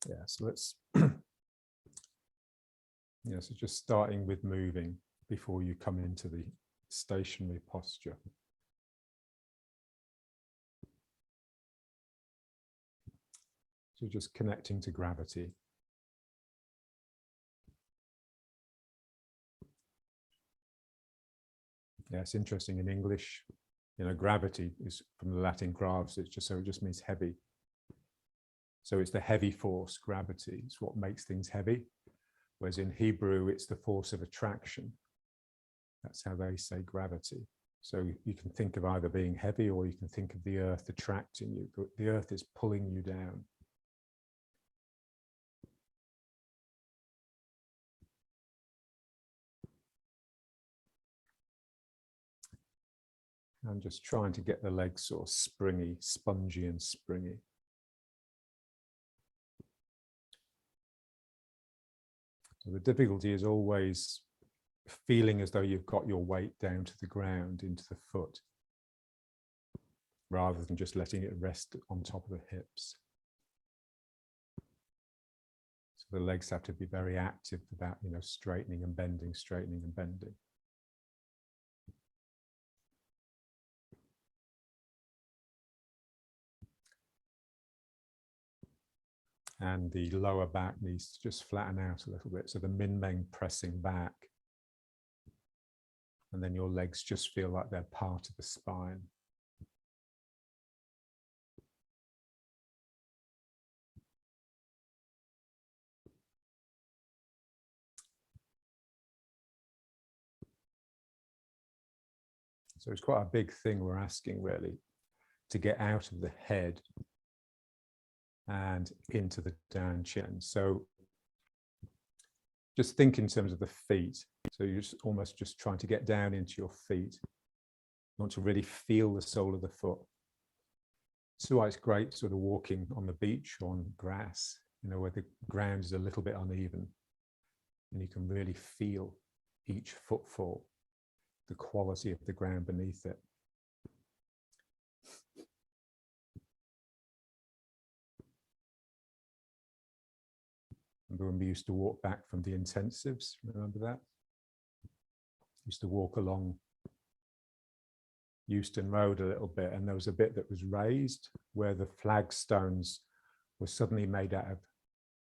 Yeah, so let's, yeah, so just starting with moving before you come into the stationary posture. So just connecting to gravity. Yeah, it's interesting in English, you know, gravity is from the Latin gravis, it's just, so it just means heavy. So it's the heavy force, gravity, it's what makes things heavy. Whereas in Hebrew, it's the force of attraction. That's how they say gravity. So you can think of either being heavy or you can think of the earth attracting you. The earth is pulling you down. I'm just trying to get the legs sort of springy, spongy and springy. So the difficulty is always feeling as though you've got your weight down to the ground into the foot, rather than just letting it rest on top of the hips. So the legs have to be very active about, you know, straightening and bending, straightening and bending. And the lower back needs to just flatten out a little bit. So the min-meng pressing back. And then your legs just feel like they're part of the spine. So it's quite a big thing we're asking, really, to get out of the head and into the down chin. So just think in terms of the feet. So you're just almost just trying to get down into your feet. You want to really feel the sole of the foot. So why it's great sort of walking on the beach or on grass, you know, where the ground is a little bit uneven, and you can really feel each footfall, the quality of the ground beneath it. Remember when we used to walk back from the intensives? Remember that? Used to walk along Euston Road a little bit, and there was a bit that was raised where the flagstones were suddenly made out of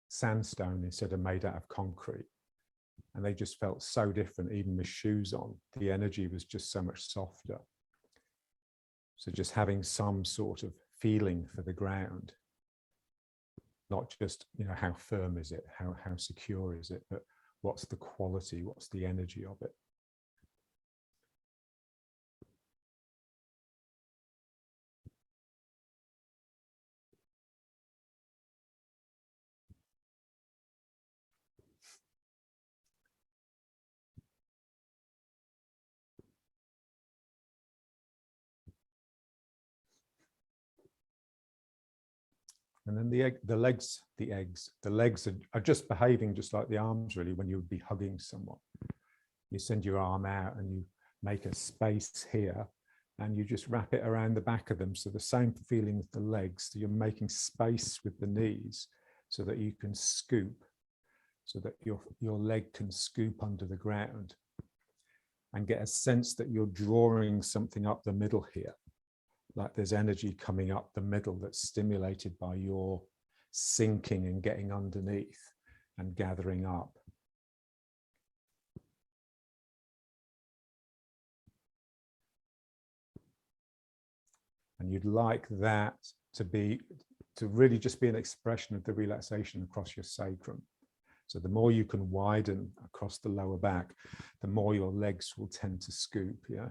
sandstone instead of made out of concrete. And they just felt so different, even with shoes on. The energy was just so much softer. So just having some sort of feeling for the ground, not just, you know, how firm is it, how secure is it, but what's the quality, what's the energy of it. And then the legs are just behaving just like the arms, really, when you would be hugging someone. You send your arm out and you make a space here and you just wrap it around the back of them. So the same feeling with the legs, so you're making space with the knees so that you can scoop, so that your leg can scoop under the ground, and get a sense that you're drawing something up the middle here. Like there's energy coming up the middle that's stimulated by your sinking and getting underneath and gathering up. And you'd like that to really just be an expression of the relaxation across your sacrum. So the more you can widen across the lower back, the more your legs will tend to scoop, yeah?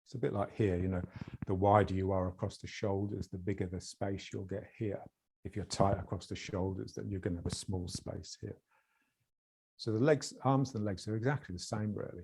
It's a bit like here, you know, the wider you are across the shoulders, the bigger the space you'll get here. If you're tight across the shoulders, then you're going to have a small space here. So the legs, arms and legs are exactly the same, really.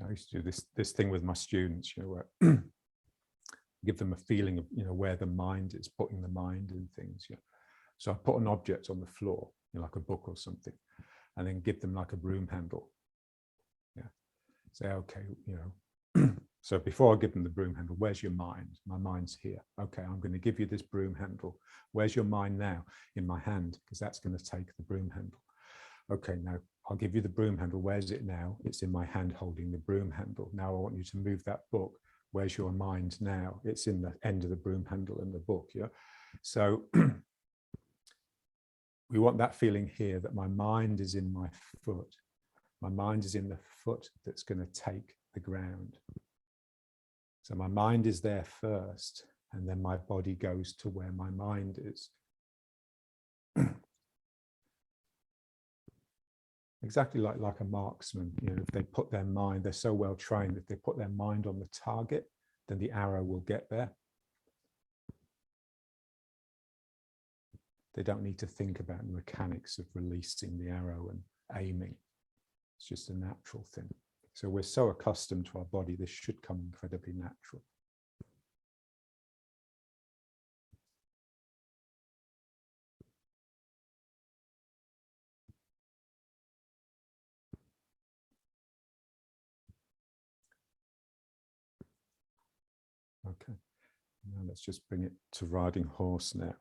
I used to do this thing with my students, where give them a feeling of, where the mind is, putting the mind in things. So I put an object on the floor, like a book or something, and then give them like a broom handle. Say, okay, so before I give them the broom handle, where's your mind? My mind's here. Okay, I'm going to give you this broom handle. Where's your mind now? In my hand, because that's going to take the broom handle. Okay, now I'll give you the broom handle. Where's it now? It's in my hand holding the broom handle. Now I want you to move that book. Where's your mind now? It's in the end of the broom handle in the book. So we want that feeling here, that my mind is in my foot. My mind is in the foot that's going to take the ground. So my mind is there first, and then my body goes to where my mind is. Exactly like a marksman, if they put their mind, they're so well trained, if they put their mind on the target, then the arrow will get there. They don't need to think about the mechanics of releasing the arrow and aiming. It's just a natural thing. So we're so accustomed to our body, this should come incredibly natural. Okay, now let's just bring it to riding horse now.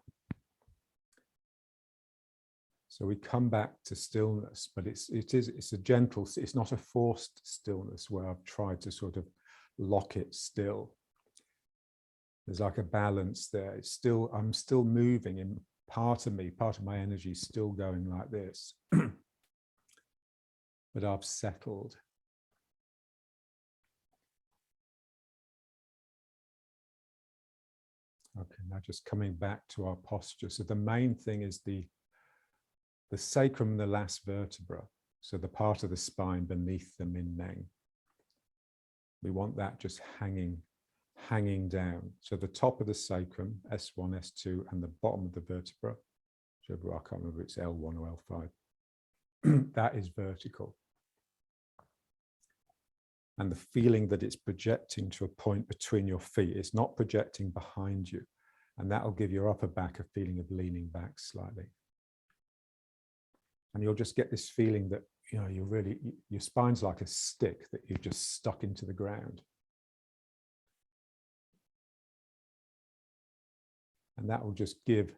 So we come back to stillness, but it's a gentle, it's not a forced stillness where I've tried to sort of lock it still. There's like a balance there. It's still, I'm still moving, and part of me, part of my energy is still going like this. But I've settled. Okay, now just coming back to our posture. So the main thing is the sacrum, the last vertebra. So the part of the spine beneath the min meng. We want that just hanging down. So the top of the sacrum, S1, S2, and the bottom of the vertebra, whichever, I can't remember, it's L1 or L5. That is vertical. And the feeling that it's projecting to a point between your feet, it's not projecting behind you. And that will give your upper back a feeling of leaning back slightly. And you'll just get this feeling that, your spine's like a stick that you've just stuck into the ground. And that will just give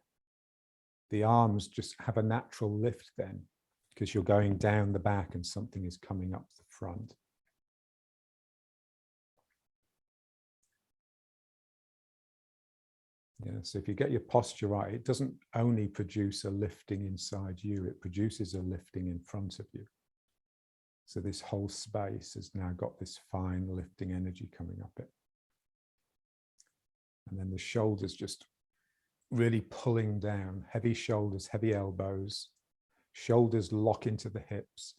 the arms, just have a natural lift then, because you're going down the back and something is coming up the front. Yeah, so if you get your posture right, it doesn't only produce a lifting inside you, it produces a lifting in front of you. So this whole space has now got this fine lifting energy coming up it. And then the shoulders just really pulling down, heavy shoulders, heavy elbows, shoulders lock into the hips,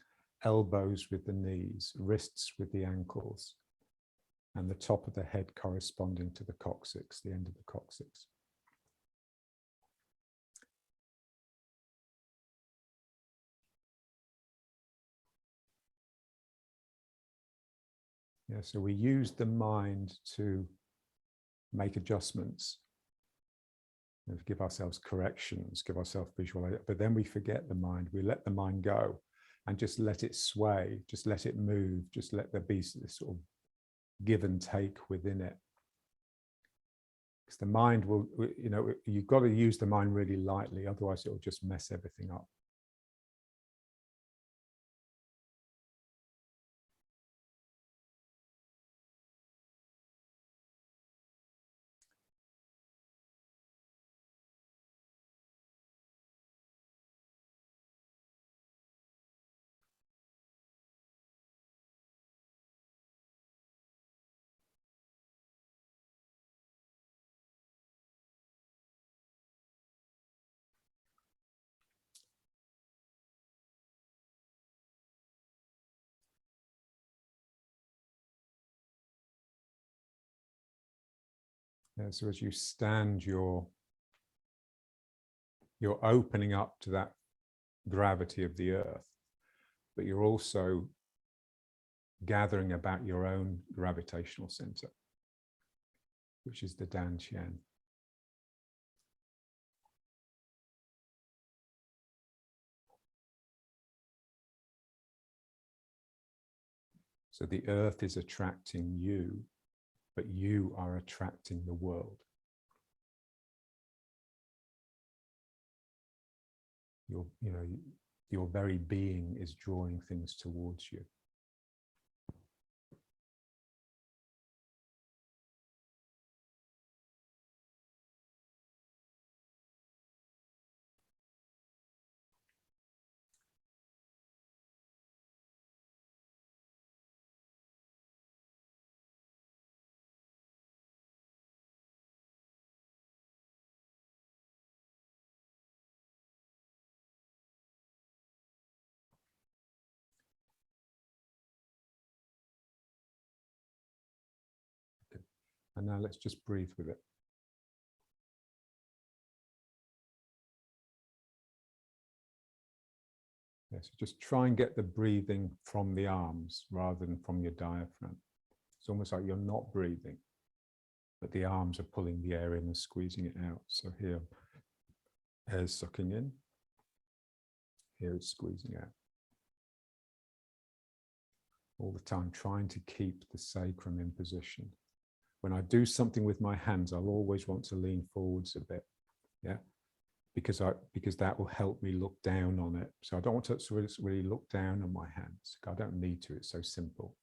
elbows with the knees, wrists with the ankles, and the top of the head corresponding to the coccyx, the end of the coccyx. Yeah, so we use the mind to make adjustments, give ourselves corrections, give ourselves visual, but then we forget the mind. We let the mind go and just let it sway, just let it move, just let there be this sort of give and take within it. Because the mind will, you've got to use the mind really lightly, otherwise it will just mess everything up. Yeah, so as you stand, you're opening up to that gravity of the earth, but you're also gathering about your own gravitational center, which is the Dan Qian. So the earth is attracting you, but you are attracting the world. Your very being is drawing things towards you. Okay. And now let's just breathe with it. Yeah, so just try and get the breathing from the arms rather than from your diaphragm. It's almost like you're not breathing, but the arms are pulling the air in and squeezing it out. So here, air's sucking in. Here it's squeezing out. All the time, trying to keep the sacrum in position. When I do something with my hands, I'll always want to lean forwards a bit. Yeah. Because that will help me look down on it. So I don't want to really look down on my hands. I don't need to, it's so simple.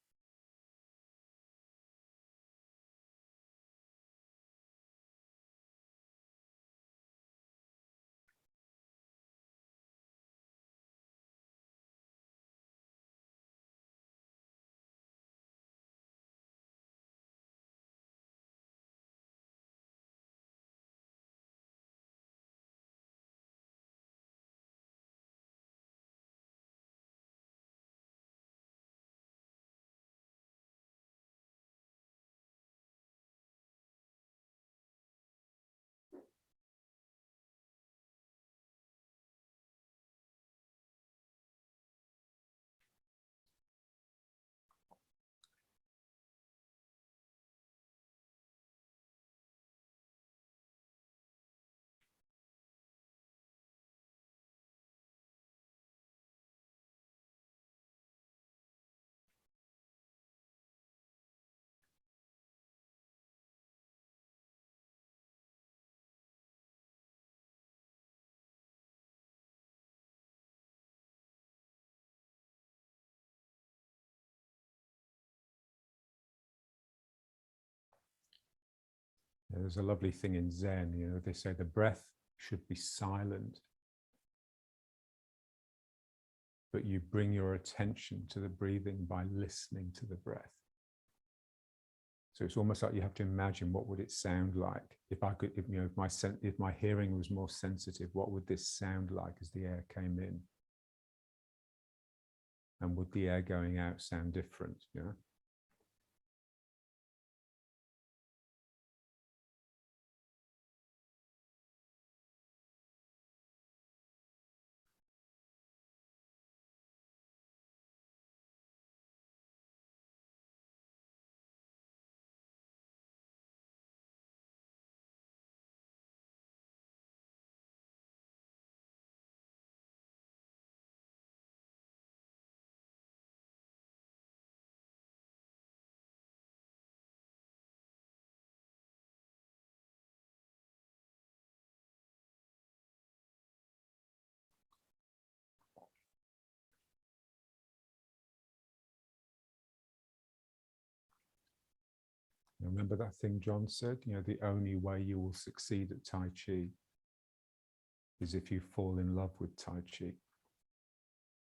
There's a lovely thing in Zen, they say the breath should be silent, but you bring your attention to the breathing by listening to the breath. So it's almost like you have to imagine what would it sound like if I could, if my hearing was more sensitive, what would this sound like as the air came in? And would the air going out sound different? Remember that thing John said, the only way you will succeed at Tai Chi is if you fall in love with Tai Chi.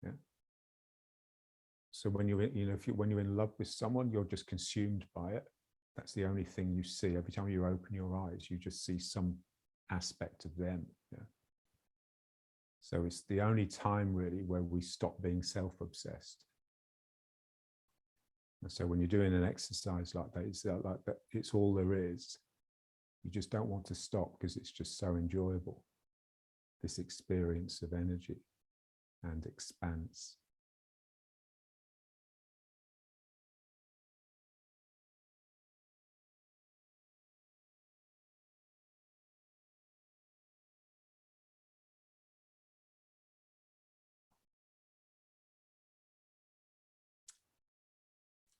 Yeah. So when you're, when you're in love with someone, you're just consumed by it. That's the only thing you see. Every time you open your eyes, you just see some aspect of them. Yeah. So it's the only time really where we stop being self-obsessed. And so when you're doing an exercise like that, it's all there is. You just don't want to stop because it's just so enjoyable, this experience of energy and expanse.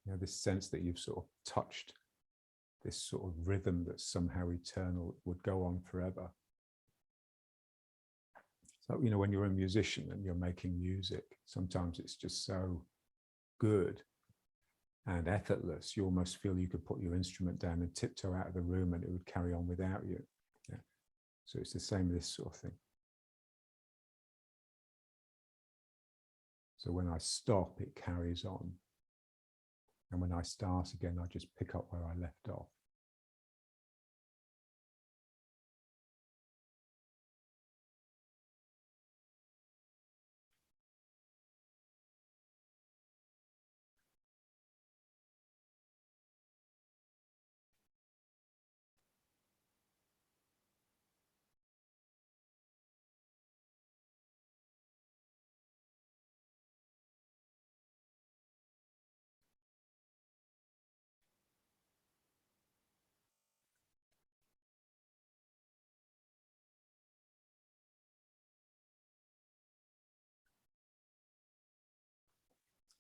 You know, this sense that you've sort of touched this sort of rhythm that's somehow eternal, would go on forever. So, you know, when you're a musician and you're making music, sometimes it's just so good and effortless, you almost feel you could put your instrument down and tiptoe out of the room and it would carry on without you. Yeah. So it's the same with this sort of thing. So when I stop, it carries on. And when I start again, I just pick up where I left off.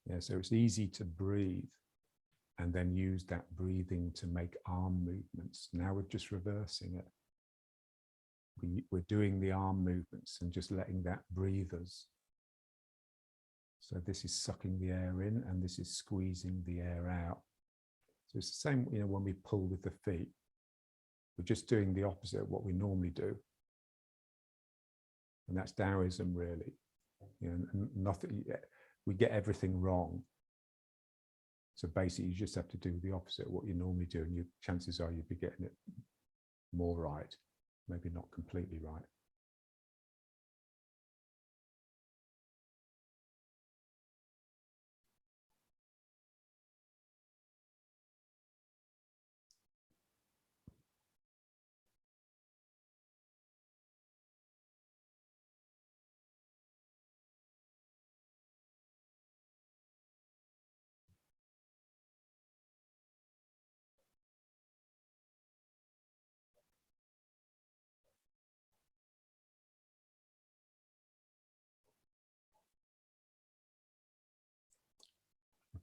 Yeah, so it's easy to breathe and then use that breathing to make arm movements. Now we're just reversing it. We're doing the arm movements and just letting that breathe us. So this is sucking the air in and this is squeezing the air out. So it's the same, you know, when we pull with the feet, we're just doing the opposite of what we normally do. And that's Taoism, really. You know, nothing, we get everything wrong. So basically, you just have to do the opposite of what you normally do, and your chances are you'll be getting it more right, maybe not completely right.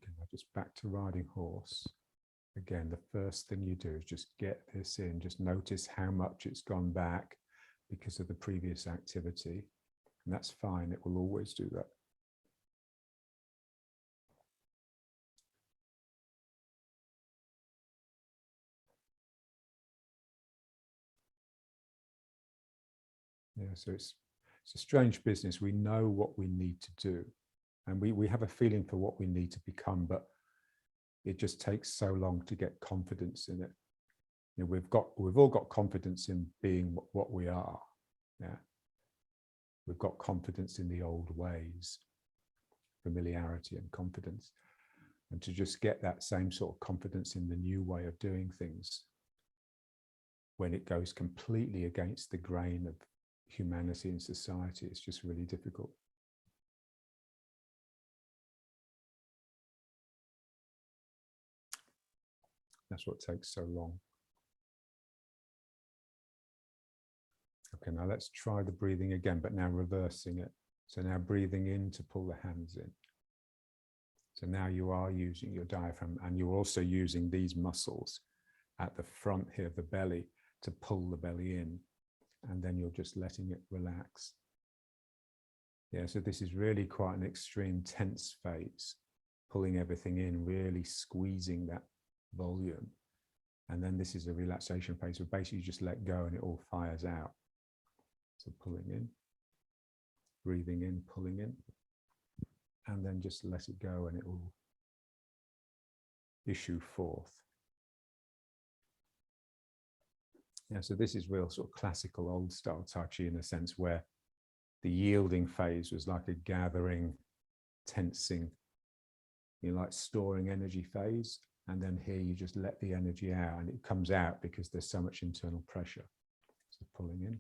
Okay, now just back to riding horse. Again, the first thing you do is just get this in, just notice how much it's gone back because of the previous activity. And that's fine, it will always do that. Yeah, so it's a strange business. We know what we need to do, and we have a feeling for what we need to become, but it just takes so long to get confidence in it. You know, we've all got confidence in being what we are. Yeah, we've got confidence in the old ways, familiarity and confidence, and to just get that same sort of confidence in the new way of doing things, when it goes completely against the grain of humanity and society, it's just really difficult. That's what takes so long. Okay, now let's try the breathing again, but now reversing it. So now breathing in to pull the hands in. So now you are using your diaphragm, and you're also using these muscles at the front here of the belly to pull the belly in, and then you're just letting it relax. Yeah, so this is really quite an extreme tense phase, pulling everything in, really squeezing that volume. And then this is a relaxation phase, so basically you just let go and it all fires out. So pulling in, breathing in, pulling in, and then just let it go and it will issue forth. Yeah, so this is real sort of classical old style Tai Chi, in a sense, where the yielding phase was like a gathering, tensing, you know, like storing energy phase. And then here you just let the energy out, and it comes out because there's so much internal pressure. So pulling in.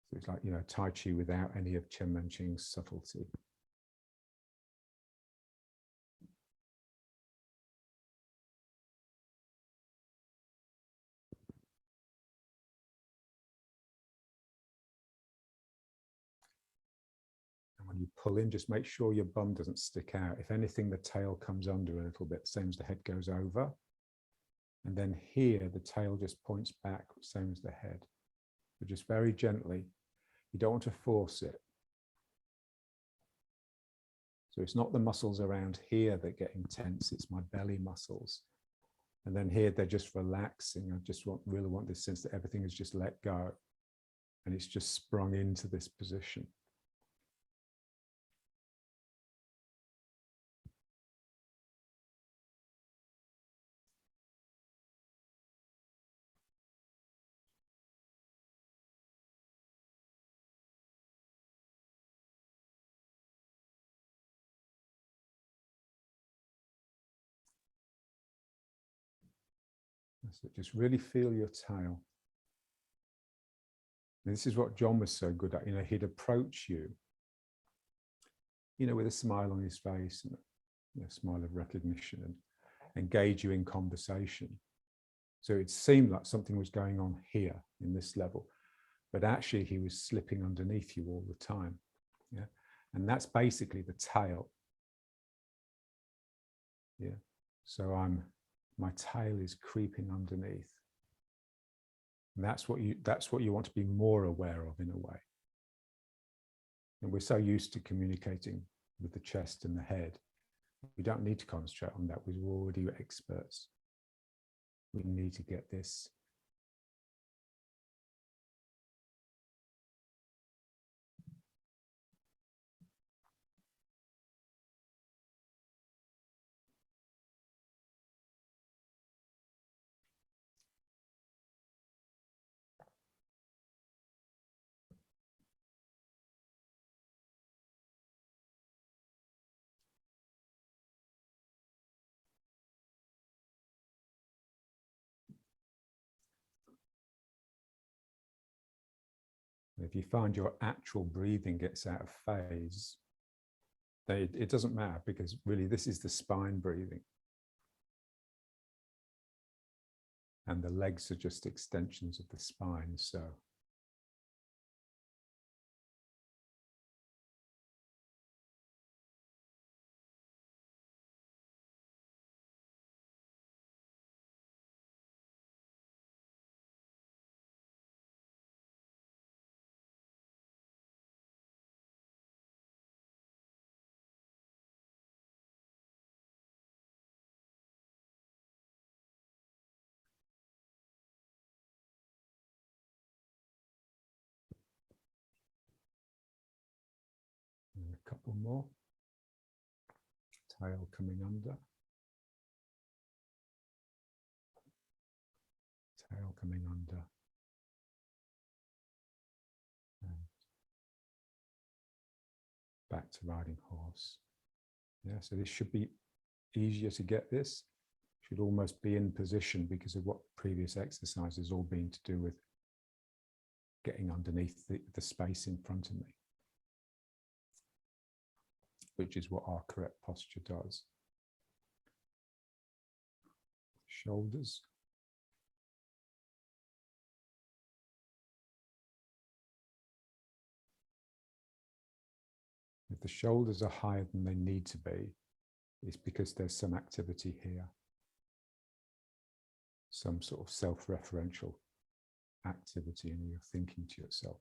So it's like, you know, Tai Chi without any of Chen Manqing's subtlety. you pull in, just make sure your bum doesn't stick out. If anything, the tail comes under a little bit, same as the head goes over. And then here, the tail just points back, same as the head. But just very gently. You don't want to force it. So it's not the muscles around here that get intense, it's my belly muscles. And then here, they're just relaxing. I just really want this sense that everything is just let go. And it's just sprung into this position. So just really feel your tail. And this is what John was so good at. He'd approach you, with a smile on his face and a smile of recognition, and engage you in conversation. So it seemed like something was going on here in this level, but actually he was slipping underneath you all the time. Yeah. And that's basically the tail. Yeah. So my tail is creeping underneath. And that's what you want to be more aware of in a way. And we're so used to communicating with the chest and the head. We don't need to concentrate on that. We're already experts. We need to get this. If you find your actual breathing gets out of phase, then it doesn't matter, because really this is the spine breathing. And the legs are just extensions of the spine. So and a couple more. Tail coming under. Tail coming under. And back to riding horse. Yeah, so this should be easier to get this. Should almost be in position because of what previous exercise has all been to do with getting underneath the space in front of me, which is what our correct posture does. Shoulders. If the shoulders are higher than they need to be, it's because there's some activity here. Some sort of self-referential activity, and you're thinking to yourself.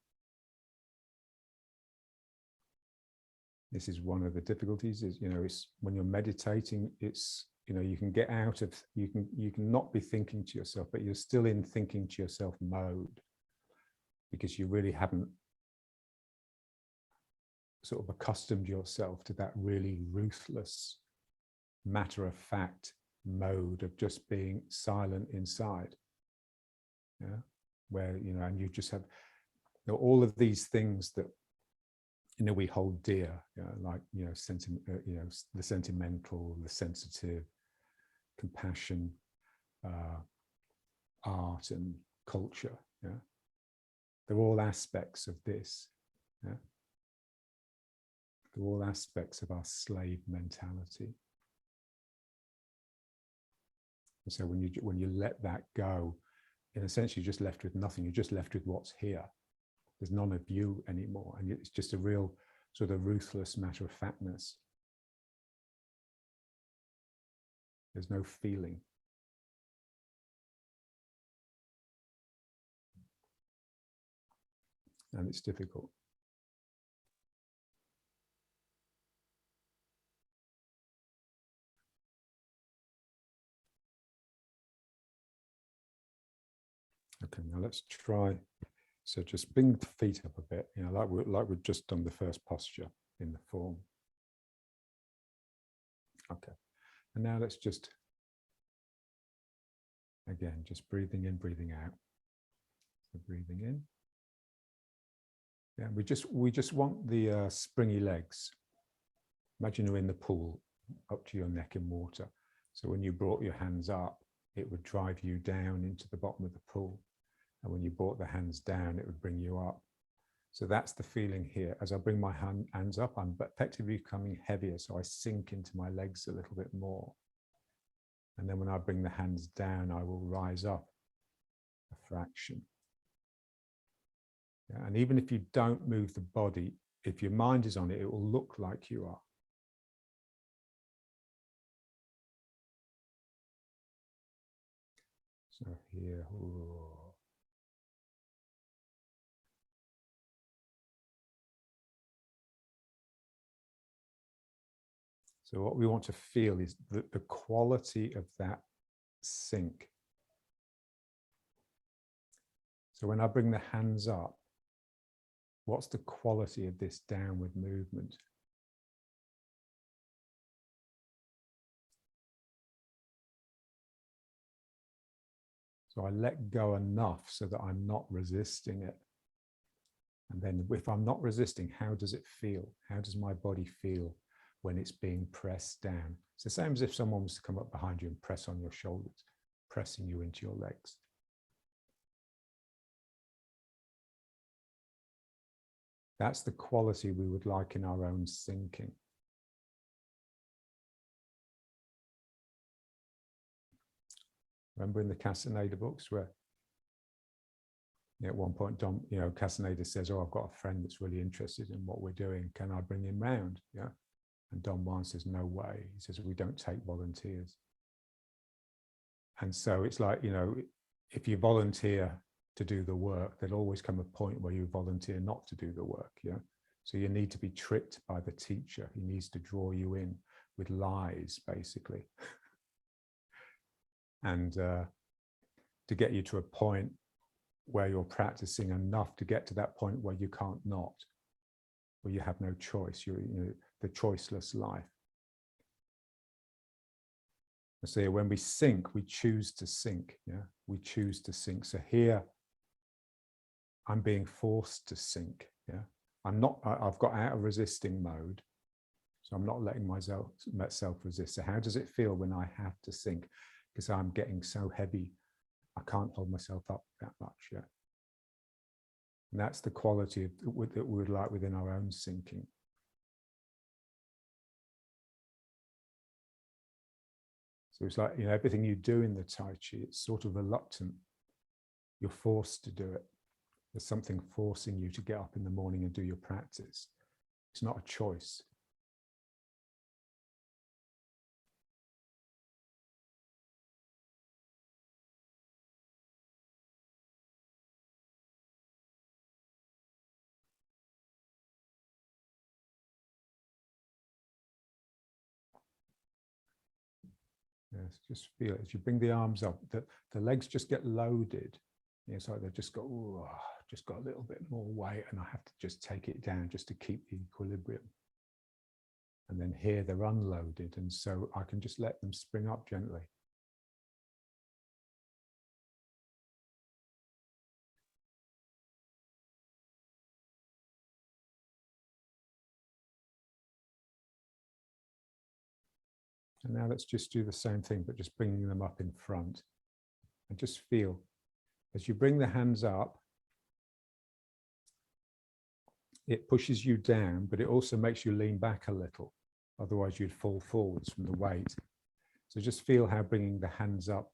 This is one of the difficulties, is, it's when you're meditating, it's, you can get out of, you can not be thinking to yourself, but you're still in thinking to yourself mode, because you really haven't sort of accustomed yourself to that really ruthless, matter-of-fact mode of just being silent inside. Yeah, where, and you just have all of these things that we hold dear, like the sentimental, the sensitive, compassion, art and culture. Yeah, they're all aspects of this. Yeah, they're all aspects of our slave mentality. And so when you let that go, in a sense, you're just left with nothing. You're just left with what's here. There's none of you anymore, and it's just a real sort of ruthless matter of factness. There's no feeling. And it's difficult. Okay, now let's try. So just bring the feet up a bit, you know, like we've just done the first posture in the form. Okay, and now let's just, again, just breathing in, breathing out. So breathing in. Yeah, we just want the springy legs. Imagine you're in the pool up to your neck in water. So when you brought your hands up, it would drive you down into the bottom of the pool. And when you brought the hands down, it would bring you up. So that's the feeling here. As I bring my hands up, I'm effectively becoming heavier. So I sink into my legs a little bit more. And then when I bring the hands down, I will rise up a fraction. Yeah, and even if you don't move the body, if your mind is on it, it will look like you are. So here, ooh. So what we want to feel is the quality of that sink. So when I bring the hands up, what's the quality of this downward movement? So I let go enough so that I'm not resisting it. And then if I'm not resisting, how does it feel? How does my body feel when it's being pressed down? It's the same as if someone was to come up behind you and press on your shoulders, pressing you into your legs. That's the quality we would like in our own sinking. Remember in the Castaneda books where at one point, Don, Castaneda says, "Oh, I've got a friend that's really interested in what we're doing. Can I bring him round?" Yeah. And Don Juan says, "No way." He says, "We don't take volunteers." And so it's like, if you volunteer to do the work, there'll always come a point where you volunteer not to do the work. Yeah. So you need to be tricked by the teacher. He needs to draw you in with lies, basically. And to get you to a point where you're practicing enough to get to that point where you can't not, where you have no choice, you're the choiceless life. So when we sink, we choose to sink. Yeah, we choose to sink. So here, I'm being forced to sink. Yeah, I've got out of resisting mode, so I'm not letting myself resist. So how does it feel when I have to sink? Because I'm getting so heavy, I can't hold myself up that much. Yeah, and that's the quality that we would like within our own sinking. So it's like, everything you do in the Tai Chi, it's sort of reluctant. You're forced to do it. There's something forcing you to get up in the morning and do your practice. It's not a choice. Yes, just feel it. As you bring the arms up, the legs just get loaded. It's like they've just got a little bit more weight, and I have to just take it down just to keep the equilibrium. And then here they're unloaded, and so I can just let them spring up gently. And now let's just do the same thing, but just bringing them up in front. And just feel, as you bring the hands up, it pushes you down, but it also makes you lean back a little. Otherwise, you'd fall forwards from the weight. So just feel how bringing the hands up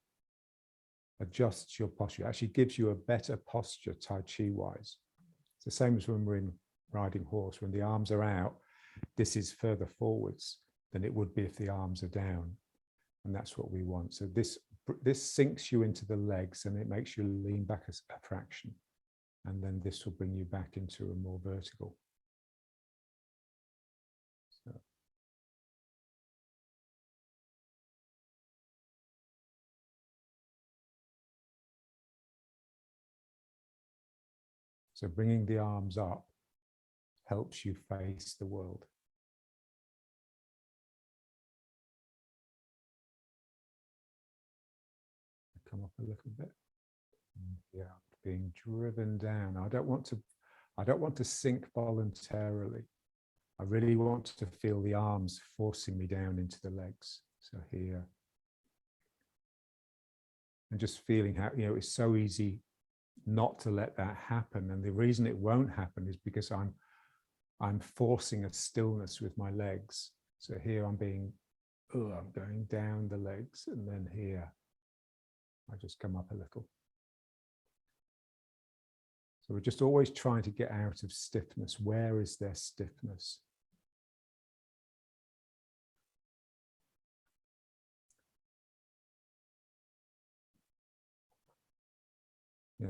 adjusts your posture. It actually gives you a better posture Tai Chi wise. It's the same as when we're in riding horse. When the arms are out, this is further forwards than it would be if the arms are down. And that's what we want. So this sinks you into the legs and it makes you lean back a fraction. And then this will bring you back into a more vertical. So bringing the arms up helps you face the world. Come up a little bit. Yeah, being driven down. I don't want to sink voluntarily. I really want to feel the arms forcing me down into the legs. So here. And just feeling how, it's so easy not to let that happen. And the reason it won't happen is because I'm forcing a stillness with my legs. So here I'm going down the legs, and then here I just come up a little. So we're just always trying to get out of stiffness. Where is there stiffness?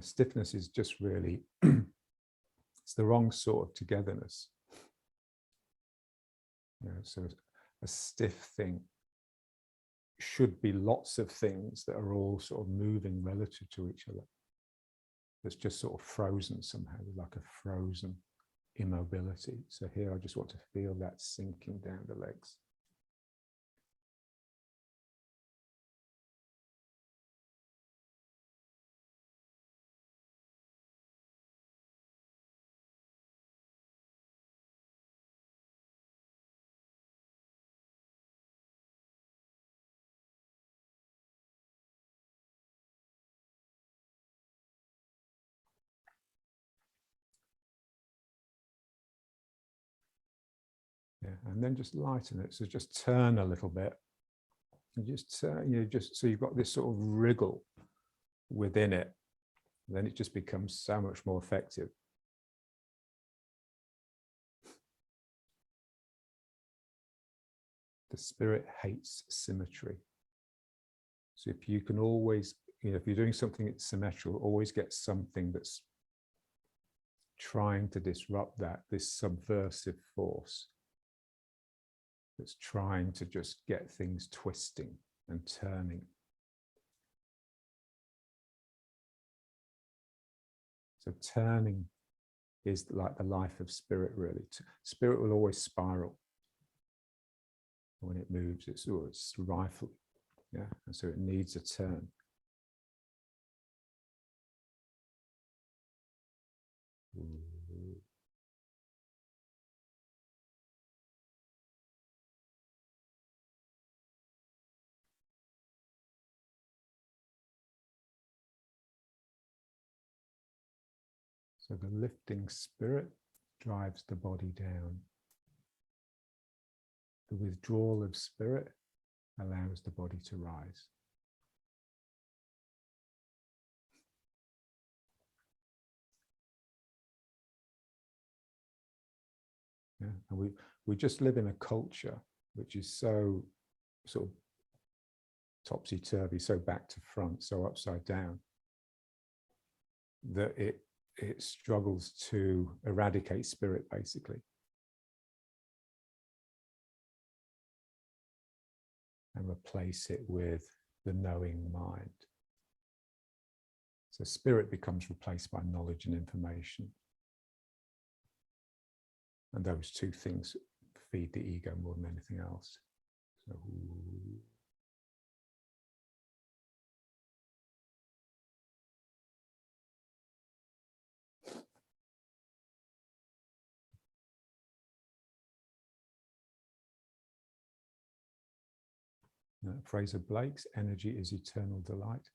Stiffness is just really, it's the wrong sort of togetherness. So a stiff thing should be lots of things that are all sort of moving relative to each other. That's just sort of frozen somehow, like a frozen immobility. So here I just want to feel that sinking down the legs. Yeah, and then just lighten it. So just turn a little bit. And just turn, just so you've got this sort of wriggle within it. Then it just becomes so much more effective. The spirit hates symmetry. So if you can always, if you're doing something that's symmetrical, always get something that's trying to disrupt that, this subversive force that's trying to just get things twisting and turning. So turning is like the life of spirit, really. Spirit will always spiral. When it moves, it's rifling. Yeah, and so it needs a turn. So the lifting spirit drives the body down. The withdrawal of spirit allows the body to rise. Yeah, and we just live in a culture which is so sort of topsy-turvy, so back to front, so upside down, that it struggles to eradicate spirit, basically. And replace it with the knowing mind. So spirit becomes replaced by knowledge and information. And those two things feed the ego more than anything else. So, Fraser Blake's energy is eternal delight.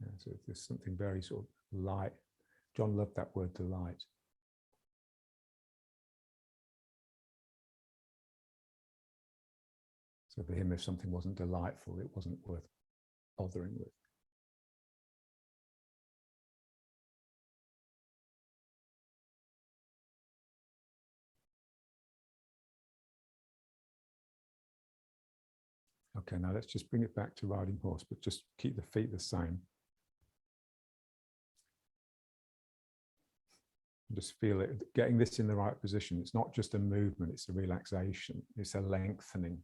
Yeah, so there's something very sort of light. John loved that word delight. So for him, if something wasn't delightful, it wasn't worth bothering with. Okay, now let's just bring it back to riding horse, but just keep the feet the same. Just feel it, getting this in the right position. It's not just a movement, it's a relaxation. It's a lengthening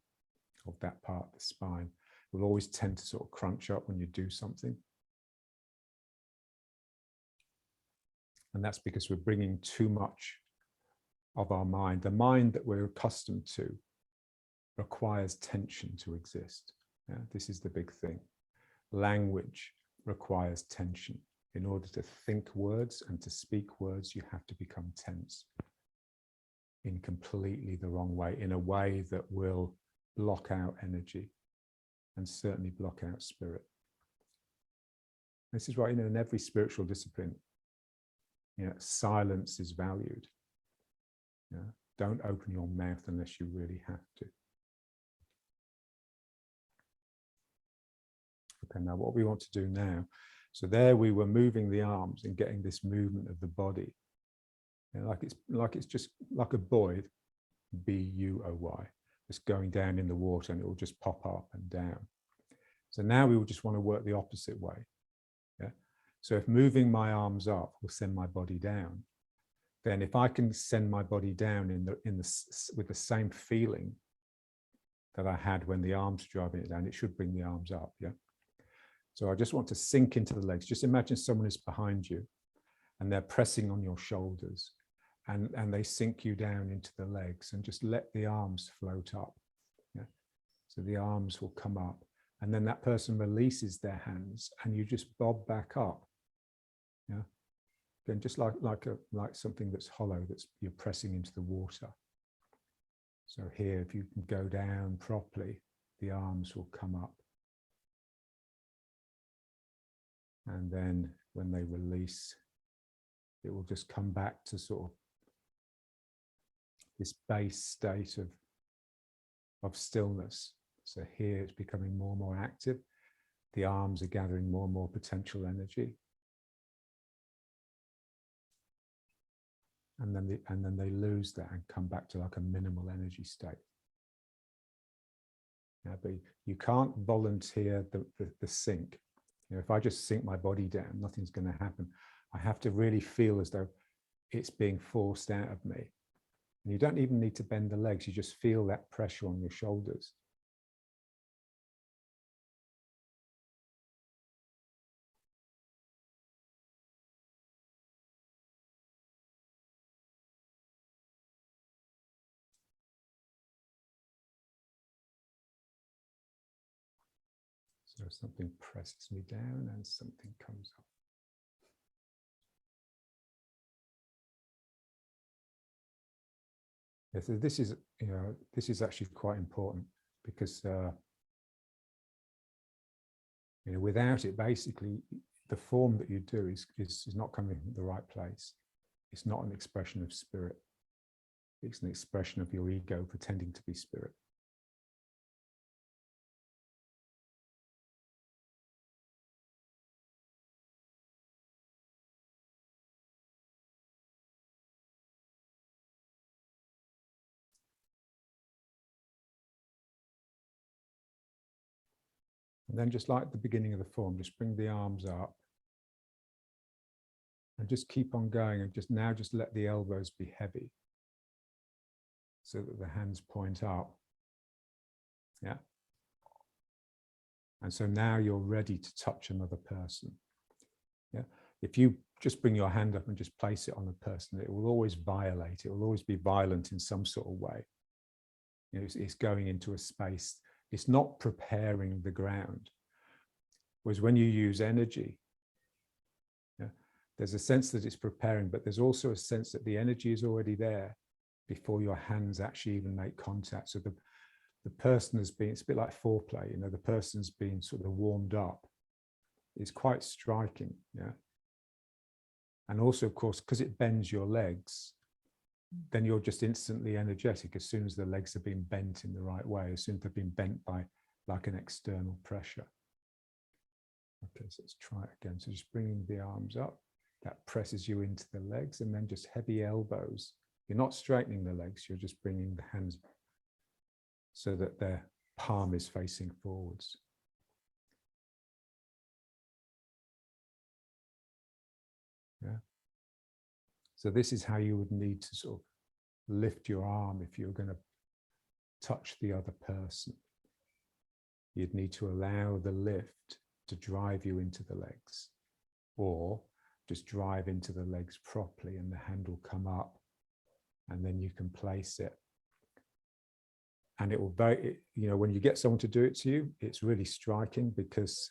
of that part of the spine. It will always tend to sort of crunch up when you do something. And that's because we're bringing too much of our mind. The mind that we're accustomed to requires tension to exist. Yeah, this is the big thing. Language requires tension. In order to think words and to speak words, you have to become tense in completely the wrong way, in a way that will block out energy and certainly block out spirit. This is right, in every spiritual discipline, silence is valued. Don't open your mouth unless you really have to. Okay, now what we want to do now, so there we were moving the arms and getting this movement of the body, like it's just like a buoy, B-U-O-Y, just going down in the water, and it will just pop up and down. So now we will just want to work the opposite way. Yeah. So if moving my arms up will send my body down, then if I can send my body down with the same feeling that I had when the arms were driving it down, it should bring the arms up. Yeah. So I just want to sink into the legs. Just imagine someone is behind you and they're pressing on your shoulders, and they sink you down into the legs, and just let the arms float up. Yeah. So the arms will come up, and then that person releases their hands and you just bob back up. Yeah. Then just like something that's hollow, you're pressing into the water. So here, if you can go down properly, the arms will come up. And then when they release, it will just come back to sort of this base state of stillness. So here it's becoming more and more active. The arms are gathering more and more potential energy. And then they lose that and come back to like a minimal energy state. Yeah, but you can't volunteer the sink. If I just sink my body down, nothing's going to happen. I have to really feel as though it's being forced out of me. And you don't even need to bend the legs. You just feel that pressure on your shoulders. So something presses me down and something comes up. Yeah, so this is actually quite important, because without it, basically the form that you do is not coming from the right place. It's not an expression of spirit. It's an expression of your ego pretending to be spirit. And then, just like the beginning of the form, just bring the arms up and just keep on going, and just let the elbows be heavy so that the hands point up. Yeah. And so now you're ready to touch another person. Yeah. If you just bring your hand up and just place it on a person, it will always violate. It will always be violent in some sort of way. It's going into a space. It's not preparing the ground. Whereas when you use energy, there's a sense that it's preparing, but there's also a sense that the energy is already there before your hands actually even make contact. So the person has been, it's a bit like foreplay, the person's been sort of warmed up. It's quite striking, yeah. And also, of course, because it bends your legs, then you're just instantly energetic as soon as the legs have been bent in the right way, as soon as they've been bent by like an external pressure. Okay, so let's try it again. So just bringing the arms up, that presses you into the legs, and then just heavy elbows. You're not straightening the legs, you're just bringing the hands so that they're palm is facing forwards. Yeah. So this is how you would need to sort of lift your arm if you're going to touch the other person. You'd need to allow the lift to drive you into the legs, or just drive into the legs properly and the hand will come up and then you can place it. And it will very, you know, when you get someone to do it to you, it's really striking because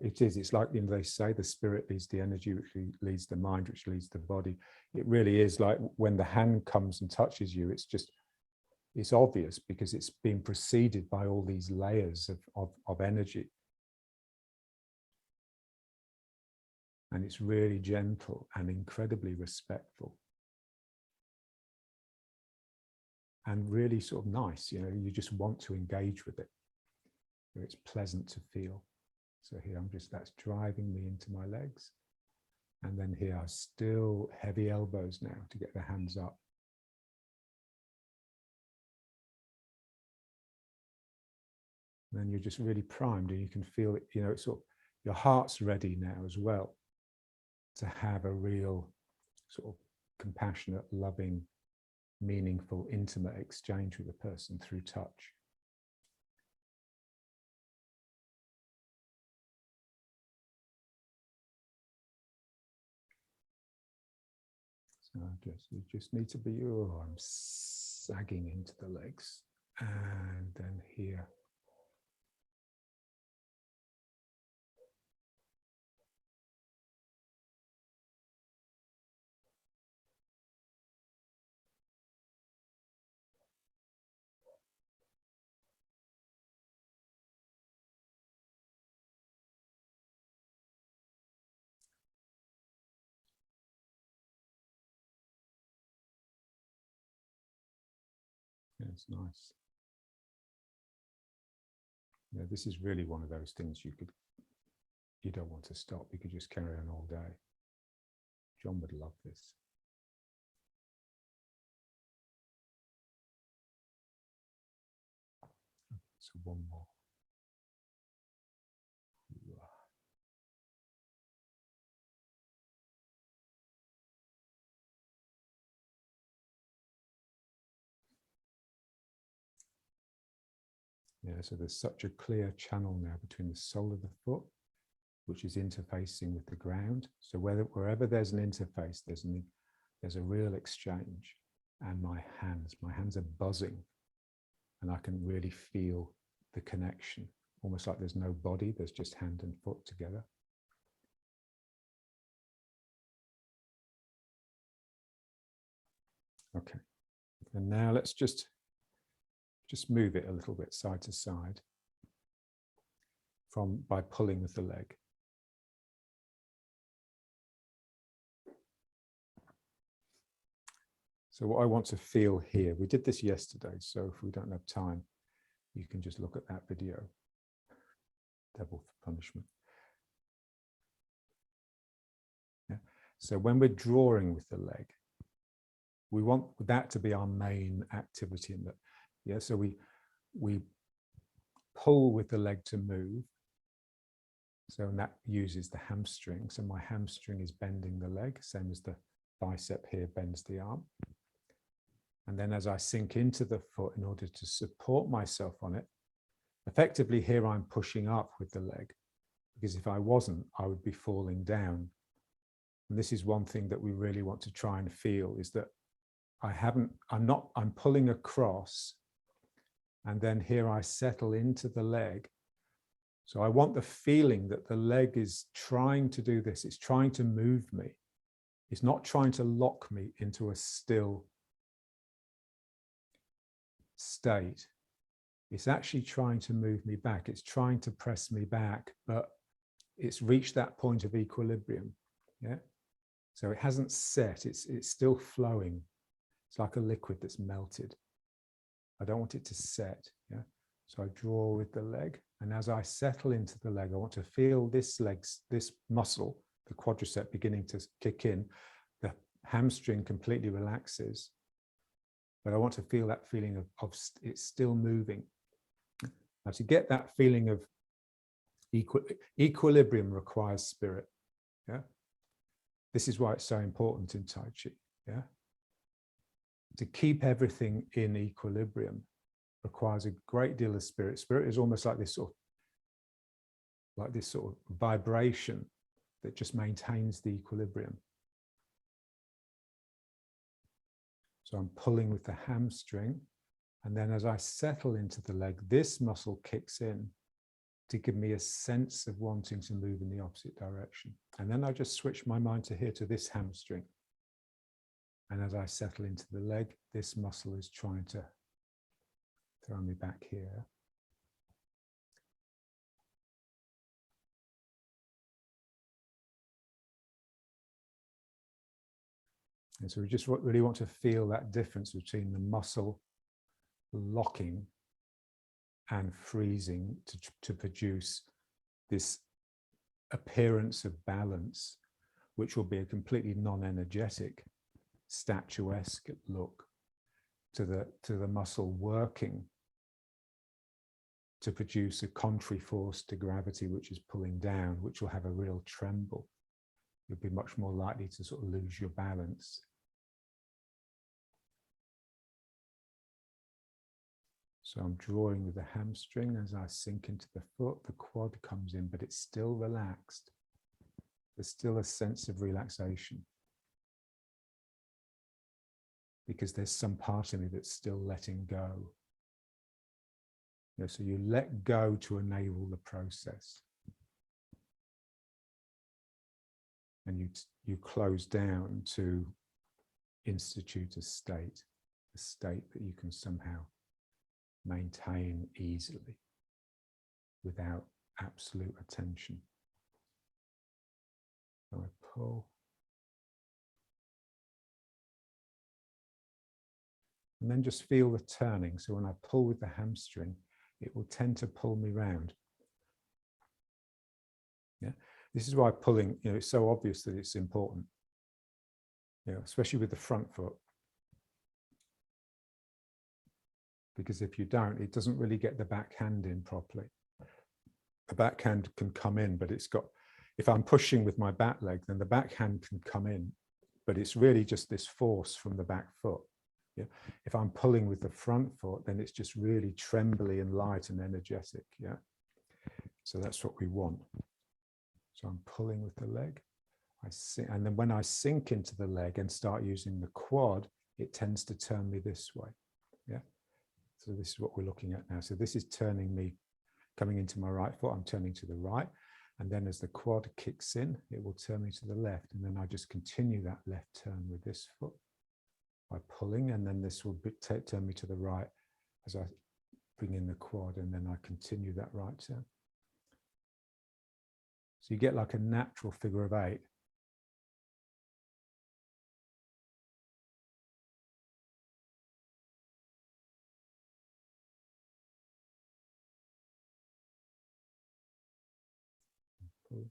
it's like, you know, they say the spirit leads the energy, which leads the mind, which leads the body. It really is like when the hand comes and touches you, it's obvious because it's been preceded by all these layers of energy. And it's really gentle and incredibly respectful. And really sort of nice, you know, you just want to engage with it. It's pleasant to feel. So here that's driving me into my legs. And then here are still heavy elbows now to get the hands up. And then you're just really primed and you can feel it, you know, it's sort of, your heart's ready now as well to have a real sort of compassionate, loving, meaningful, intimate exchange with a person through touch. So you just need to be, oh, I'm sagging into the legs. And then here. Yeah, it's nice. Yeah, this is really one of those things you don't want to stop. You could just carry on all day. John would love this. So one more. Yeah, so there's such a clear channel now between the sole of the foot, which is interfacing with the ground. So wherever there's an interface, there's a real exchange. And my hands are buzzing, and I can really feel the connection, almost like there's no body, there's just hand and foot together. Okay, and now let's just move it a little bit side to side by pulling with the leg. So what I want to feel here, we did this yesterday, so if we don't have time, you can just look at that video. Devil for punishment. Yeah. So when we're drawing with the leg, we want that to be our main activity in that. Yeah, so we pull with the leg to move. So that uses the hamstring. So my hamstring is bending the leg, same as the bicep here bends the arm. And then as I sink into the foot in order to support myself on it, effectively here I'm pushing up with the leg, because if I wasn't, I would be falling down. And this is one thing that we really want to try and feel, is that I'm pulling across, and then here I settle into the leg. So I want the feeling that the leg is trying to do this. It's trying to move me. It's not trying to lock me into a still state. It's actually trying to move me back. It's trying to press me back, but it's reached that point of equilibrium. Yeah. So it hasn't set. It's still flowing. It's like a liquid that's melted. I don't want it to set. Yeah. So I draw with the leg, and as I settle into the leg, I want to feel this muscle, the quadricep, beginning to kick in. The hamstring completely relaxes, but I want to feel that feeling of it's still moving. Now, to get that feeling of equilibrium requires spirit. Yeah. This is why it's so important in Tai Chi. Yeah. To keep everything in equilibrium requires a great deal of spirit. Spirit is almost like this sort of vibration that just maintains the equilibrium. So I'm pulling with the hamstring, and then as I settle into the leg, this muscle kicks in to give me a sense of wanting to move in the opposite direction. And then I just switch my mind to here, to this hamstring. And as I settle into the leg, this muscle is trying to throw me back here. And so we just really want to feel that difference between the muscle locking and freezing to produce this appearance of balance, which will be a completely non-energetic, statuesque look, to the muscle working to produce a contrary force to gravity, which is pulling down, which will have a real tremble. You'll be much more likely to sort of lose your balance. So I'm drawing with the hamstring as I sink into the foot, the quad comes in, but it's still relaxed. There's still a sense of relaxation, because there's some part of me that's still letting go. You know, so you let go to enable the process. And you close down to institute a state that you can somehow maintain easily without absolute attention. So I pull. And then just feel the turning. So when I pull with the hamstring, it will tend to pull me round. Yeah, this is why pulling, you know, it's so obvious that it's important. You know, especially with the front foot. Because if you don't, it doesn't really get the backhand in properly. The backhand can come in, but it's got, if I'm pushing with my back leg, then the backhand can come in, but it's really just this force from the back foot. Yeah. If I'm pulling with the front foot, then it's just really trembly and light and energetic. Yeah. So that's what we want. So I'm pulling with the leg. And then when I sink into the leg and start using the quad, it tends to turn me this way. Yeah. So this is what we're looking at now. So this is turning me, coming into my right foot, I'm turning to the right. And then as the quad kicks in, it will turn me to the left. And then I just continue that left turn with this foot by pulling. And then this will turn me to the right as I bring in the quad. And then I continue that right turn. So you get like a natural figure of 8. Pull.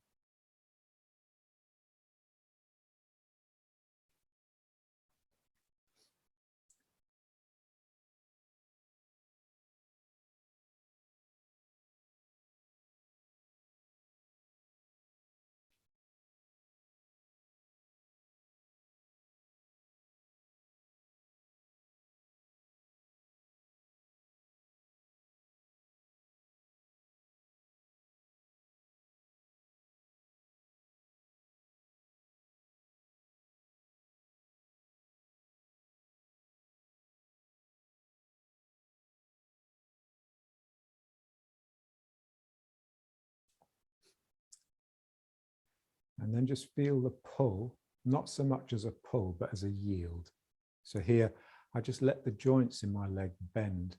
And then just feel the pull, not so much as a pull, but as a yield. So here, I just let the joints in my leg bend,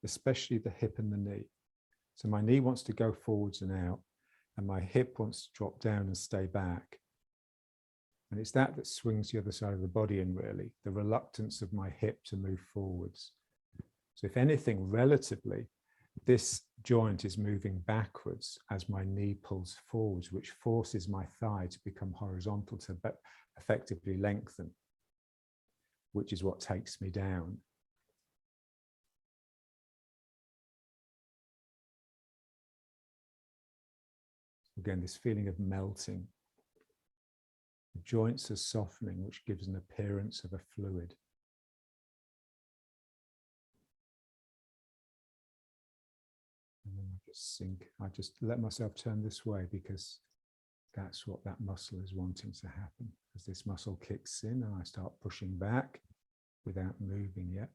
especially the hip and the knee. So my knee wants to go forwards and out, and my hip wants to drop down and stay back. And it's that swings the other side of the body in, really, the reluctance of my hip to move forwards. So if anything, relatively, this joint is moving backwards as my knee pulls forwards, which forces my thigh to become horizontal, to effectively lengthen, which is what takes me down. Again, this feeling of melting. The joints are softening, which gives an appearance of a fluid. And then I just sink. I just let myself turn this way because that's what that muscle is wanting to happen. As this muscle kicks in and I start pushing back without moving yet.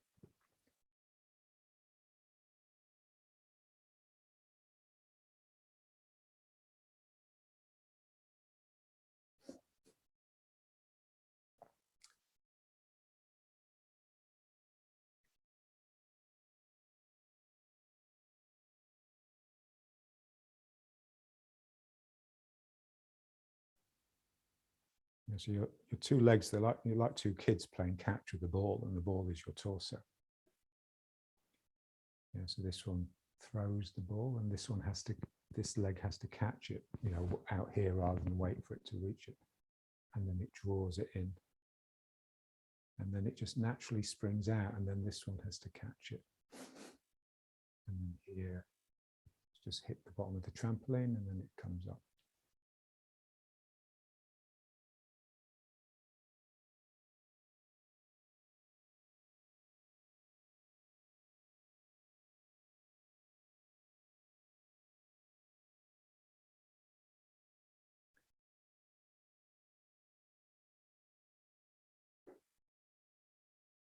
So your two legs, you're like two kids playing catch with the ball, and the ball is your torso. Yeah, so this one throws the ball, and this leg has to catch it, out here rather than wait for it to reach it. And then it draws it in. And then it just naturally springs out, and then this one has to catch it. And then here, just hit the bottom of the trampoline, and then it comes up.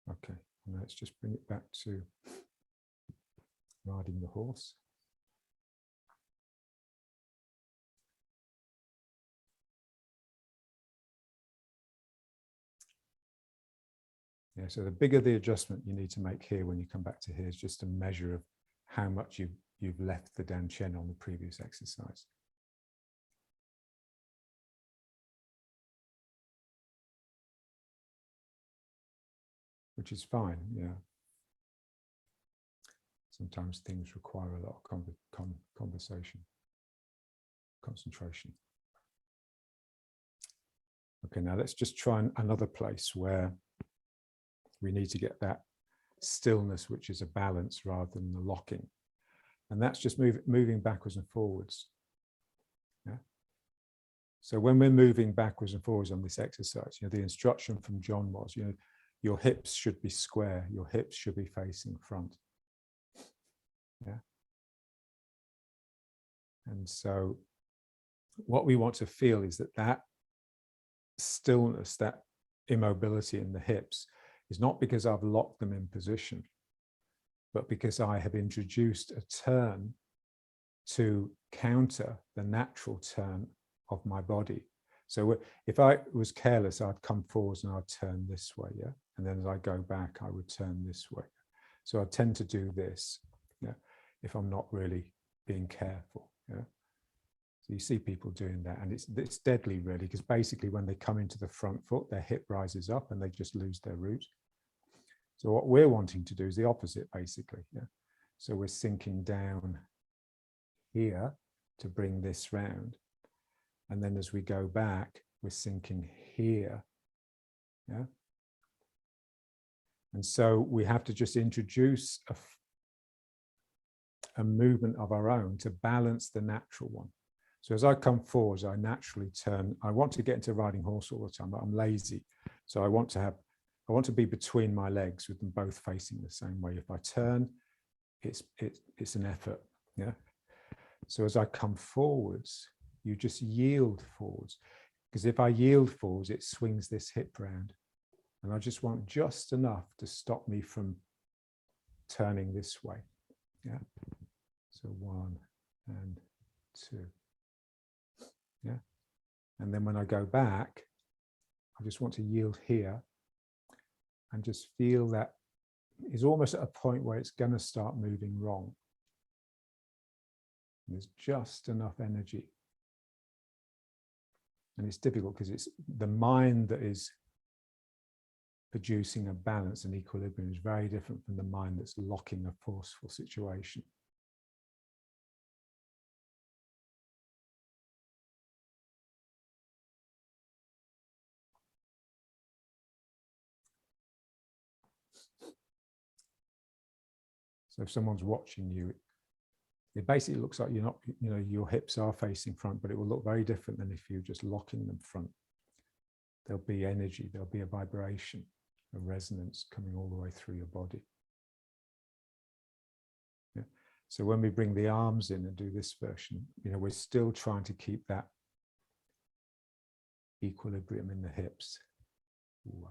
Okay, and let's just bring it back to riding the horse. Yeah, so the bigger the adjustment you need to make here when you come back to here is just a measure of how much you've left the danchen on the previous exercise. Which is fine, yeah. Sometimes things require a lot of conversation, concentration. Okay, now let's just try another place where we need to get that stillness, which is a balance rather than the locking. And that's just moving backwards and forwards. Yeah. So when we're moving backwards and forwards on this exercise, the instruction from John was, your hips should be square, your hips should be facing front. Yeah. And so what we want to feel is that stillness, that immobility in the hips is not because I've locked them in position, but because I have introduced a turn to counter the natural turn of my body. So if I was careless, I'd come forwards and I'd turn this way, yeah? And then as I go back, I would turn this way. So I tend to do this, yeah, if I'm not really being careful, yeah? So you see people doing that, and it's deadly really, because basically when they come into the front foot, their hip rises up and they just lose their root. So what we're wanting to do is the opposite, basically, yeah? So we're sinking down here to bring this round. And then as we go back, we're sinking here, yeah? And so we have to just introduce a movement of our own to balance the natural one. So as I come forwards, I naturally turn. I want to get into riding horse all the time, but I'm lazy. So I want to be between my legs with them both facing the same way. If I turn, it's an effort, yeah? So as I come forwards, you just yield forwards, because if I yield forwards, it swings this hip round. And I just want just enough to stop me from turning this way, yeah? So 1 and 2. Yeah. And then when I go back, I just want to yield here and just feel that is almost at a point where it's going to start moving wrong. And there's just enough energy. And it's difficult because it's the mind that is producing a balance and equilibrium is very different from the mind that's locking a forceful situation. So if someone's watching you, it basically looks like you're not, you know, your hips are facing front, but it will look very different than if you're just locking them front. There'll be energy, there'll be a vibration, a resonance coming all the way through your body. Yeah. So when we bring the arms in and do this version, you know, we're still trying to keep that equilibrium in the hips. Ooh.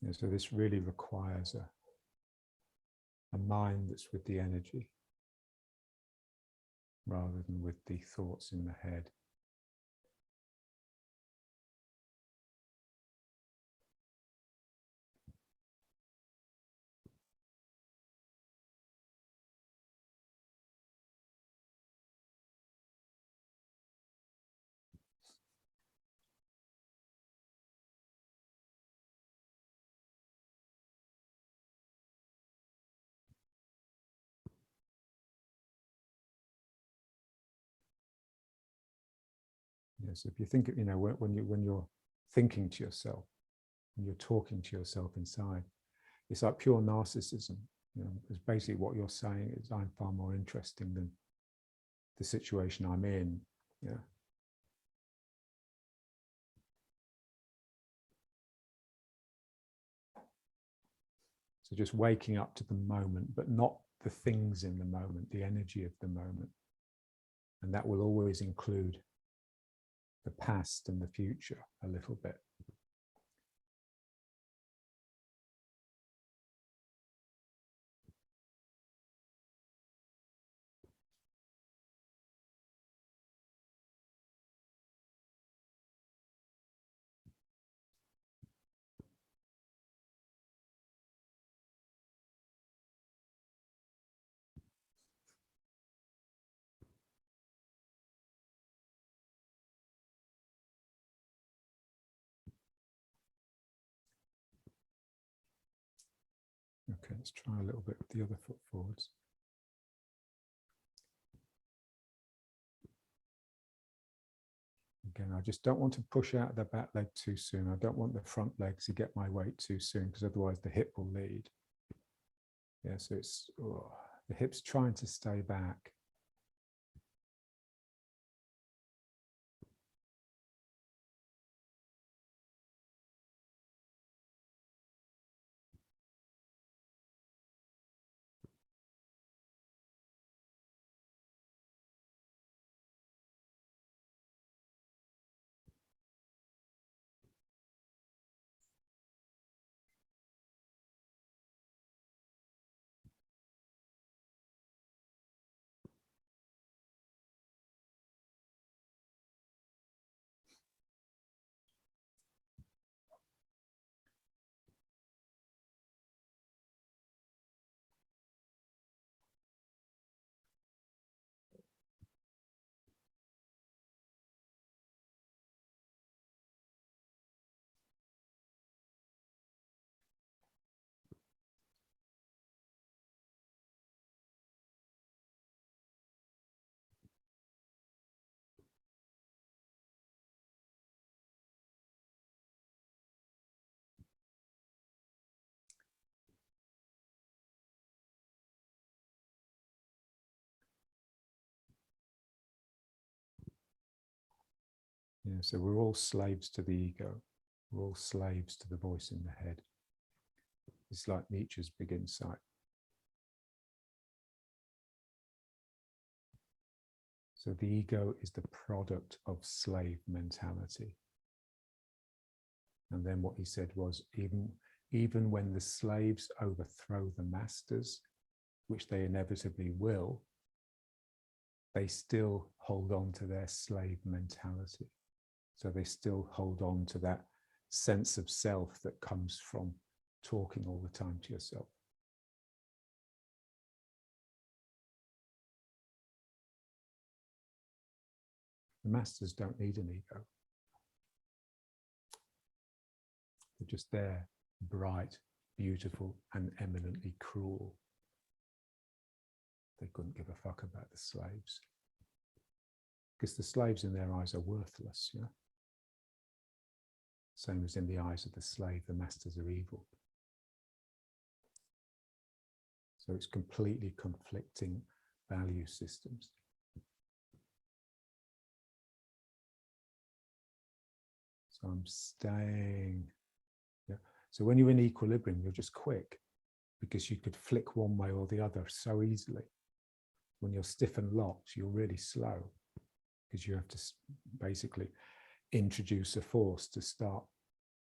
Yeah, so this really requires a mind that's with the energy rather than with the thoughts in the head. Yes, if you think, you know, when you're thinking to yourself, when you're talking to yourself inside, it's like pure narcissism. You know, it's basically what you're saying is, I'm far more interesting than the situation I'm in. Yeah. So just waking up to the moment, but not the things in the moment, the energy of the moment. And that will always include the past and the future a little bit. Okay, let's try a little bit with the other foot forwards. Again, I just don't want to push out the back leg too soon. I don't want the front legs to get my weight too soon, because otherwise the hip will lead. Yeah, so it's the hip's trying to stay back. Yeah, so we're all slaves to the ego. We're all slaves to the voice in the head. It's like Nietzsche's big insight. So the ego is the product of slave mentality. And then what he said was, even when the slaves overthrow the masters, which they inevitably will, they still hold on to their slave mentality. So they still hold on to that sense of self that comes from talking all the time to yourself. The masters don't need an ego. They're just there, bright, beautiful, and eminently cruel. They couldn't give a fuck about the slaves. Because the slaves in their eyes are worthless, you know? Same as in the eyes of the slave, the masters are evil. So it's completely conflicting value systems. So I'm staying. Yeah. So when you're in equilibrium, you're just quick because you could flick one way or the other so easily. When you're stiff and locked, you're really slow because you have to basically introduce a force to start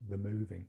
the moving.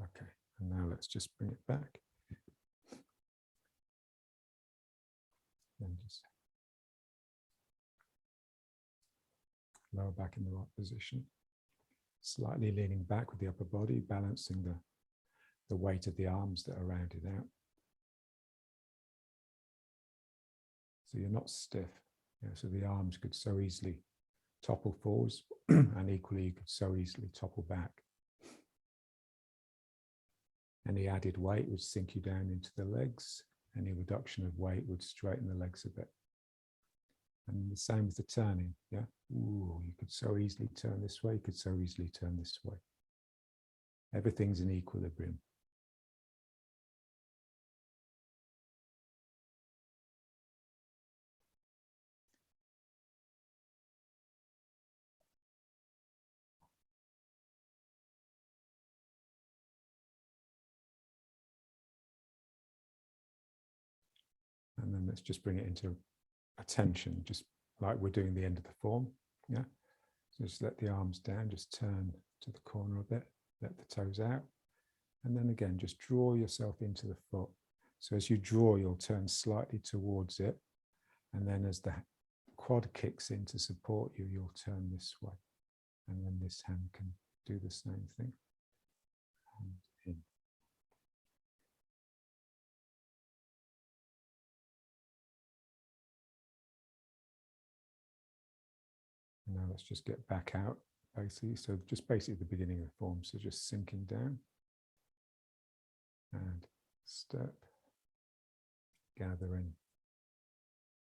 Okay, and now let's just bring it back. And just lower back in the right position. Slightly leaning back with the upper body, balancing the weight of the arms that are rounded out. So you're not stiff. You know, so the arms could so easily topple forwards and equally you could so easily topple back. Any added weight would sink you down into the legs. Any reduction of weight would straighten the legs a bit. And the same with the turning, yeah? Ooh, you could so easily turn this way, you could so easily turn this way. Everything's in equilibrium. And then let's just bring it into attention, just like we're doing the end of the form, yeah? So just let the arms down, just turn to the corner a bit, let the toes out. And then again, just draw yourself into the foot. So as you draw, you'll turn slightly towards it. And then as the quad kicks in to support you, you'll turn this way. And then this hand can do the same thing. And in. And now let's just get back out, basically. So just basically the beginning of the form. So just sinking down. And step. Gathering.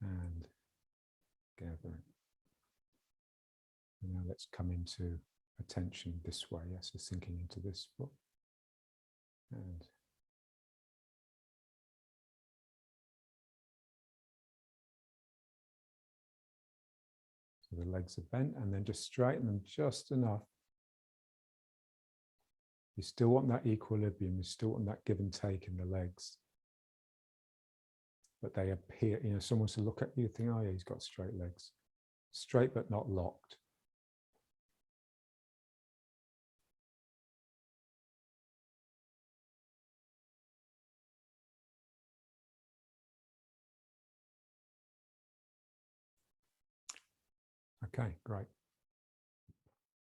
And gathering. And now let's come into attention this way. Yes, so sinking into this foot. And so the legs are bent, and then just straighten them just enough. You still want that equilibrium, you still want that give and take in the legs. But they appear, you know, someone to look at you, think, oh yeah, he's got straight legs. Straight but not locked. Okay, great.